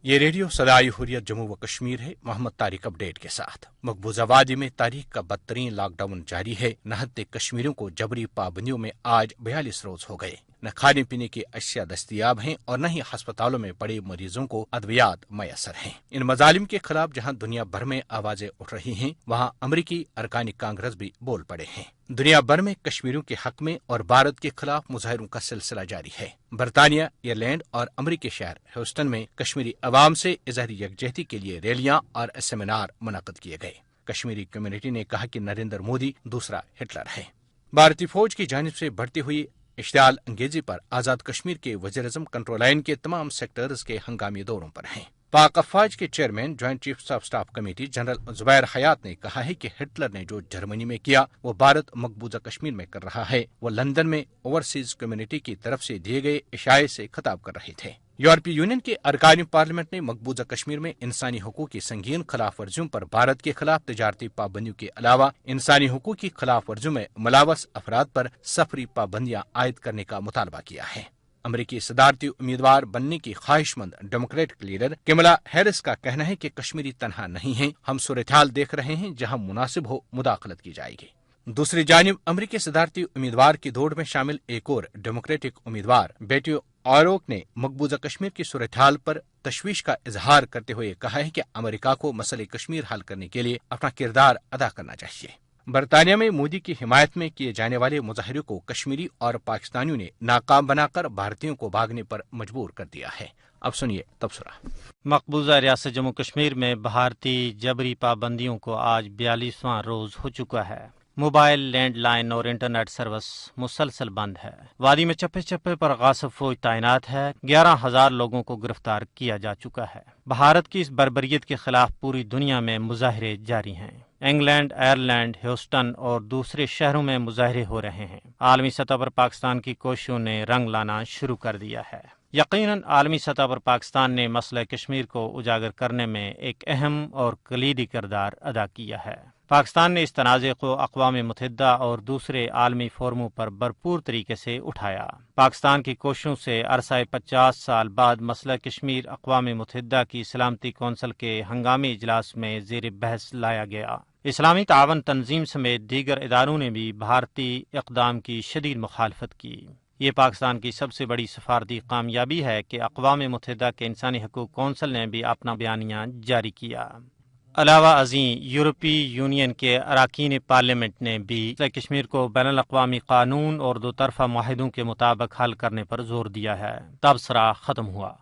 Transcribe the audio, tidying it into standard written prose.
یہ ریڈیو صدائے حریت جموں و کشمیر ہے۔ محمد طارق اپڈیٹ کے ساتھ۔ مقبوضہ وادی میں تاریخ کا بدترین لاک ڈاؤن جاری ہے۔ نہتے کشمیریوں کو جبری پابندیوں میں آج 42 روز ہو گئے۔ نہ کھانے پینے کی اشیاء دستیاب ہیں اور نہ ہی ہسپتالوں میں پڑے مریضوں کو ادویات میسر ہیں۔ ان مظالم کے خلاف جہاں دنیا بھر میں آوازیں اٹھ رہی ہیں، وہاں امریکی ارکان کانگریس بھی بول پڑے ہیں۔ دنیا بھر میں کشمیریوں کے حق میں اور بھارت کے خلاف مظاہروں کا سلسلہ جاری ہے۔ برطانیہ، ایئرلینڈ اور امریکی شہر ہیوسٹن میں کشمیری عوام سے اظہار یکجہتی کے لیے ریلیاں اور سیمینار منعقد کیے گئے۔ کشمیری کمیونٹی نے کہا کہ نریندر مودی دوسرا ہٹلر ہے۔ بھارتی فوج کی جانب سے بڑھتی ہوئی اشتعال انگیزی پر آزاد کشمیر کے وزیراعظم کنٹرول لائن کے تمام سیکٹرز کے ہنگامی دوروں پر ہیں۔ پاک افواج کے chairman joint chief of staff committee general Zubair Hayat نے کہا ہے کہ ہٹلر نے جو جرمنی میں کیا وہ بھارت مقبوضہ کشمیر میں کر رہا ہے۔ وہ لندن میں اوورسیز کمیونٹی کی طرف سے دیے گئے اشارے سے خطاب کر رہے تھے۔ یورپی یونین کے ارکان پارلیمنٹ نے مقبوضہ کشمیر میں انسانی حقوق کی سنگین خلاف ورزیوں پر بھارت کے خلاف تجارتی پابندیوں کے علاوہ انسانی حقوق کی خلاف ورزیوں میں ملوث افراد پر سفری پابندیاں عائد کرنے کا مطالبہ کیا ہے۔ امریکی صدارتی امیدوار بننے کی خواہش مند ڈیموکریٹک لیڈر کملا ہیرس کا کہنا ہے کہ کشمیری تنہا نہیں ہیں، ہم صورتحال دیکھ رہے ہیں جہاں مناسب ہو مداخلت کی جائے گی۔ دوسری جانب امریکی صدارتی امیدوار کی دوڑ میں شامل ایک اور ڈیموکریٹک امیدوار بیٹی آروک نے مقبوضہ کشمیر کی صورتحال پر تشویش کا اظہار کرتے ہوئے کہا ہے کہ امریکہ کو مسئلہ کشمیر حل کرنے کے لیے اپنا کردار ادا کرنا چاہیے۔ برطانیہ میں مودی کی حمایت میں کیے جانے والے مظاہرے کو کشمیری اور پاکستانیوں نے ناکام بنا کر بھارتیوں کو بھاگنے پر مجبور کر دیا ہے۔ اب سنیے تبصرہ۔ مقبوضہ ریاست جموں کشمیر میں بھارتی جبری پابندیوں کو آج 42واں روز ہو چکا ہے۔ موبائل، لینڈ لائن اور انٹرنیٹ سروس مسلسل بند ہے۔ وادی میں چپے چپے پر غاصب فوج تعینات ہے۔ 11,000 لوگوں کو گرفتار کیا جا چکا ہے۔ بھارت کی اس بربریت کے خلاف پوری دنیا میں مظاہرے جاری ہیں۔ انگلینڈ، آئرلینڈ، ہیوسٹن اور دوسرے شہروں میں مظاہرے ہو رہے ہیں۔ عالمی سطح پر پاکستان کی کوششوں نے رنگ لانا شروع کر دیا ہے۔ یقیناً عالمی سطح پر پاکستان نے مسئلہ کشمیر کو اجاگر کرنے میں ایک اہم اور کلیدی کردار ادا کیا ہے۔ پاکستان نے اس تنازع کو اقوام متحدہ اور دوسرے عالمی فورموں پر بھرپور طریقے سے اٹھایا۔ پاکستان کی کوششوں سے عرصہ 50 سال بعد مسئلہ کشمیر اقوام متحدہ کی سلامتی کونسل کے ہنگامی اجلاس میں زیر بحث لایا گیا۔ اسلامی تعاون تنظیم سمیت دیگر اداروں نے بھی بھارتی اقدام کی شدید مخالفت کی۔ یہ پاکستان کی سب سے بڑی سفارتی کامیابی ہے کہ اقوام متحدہ کے انسانی حقوق کونسل نے بھی اپنا بیانیہ جاری کیا۔ علاوہ ازیں یورپی یونین کے اراکین پارلیمنٹ نے بھی کشمیر کو بین الاقوامی قانون اور دو طرفہ معاہدوں کے مطابق حل کرنے پر زور دیا ہے۔ تبصرہ ختم ہوا۔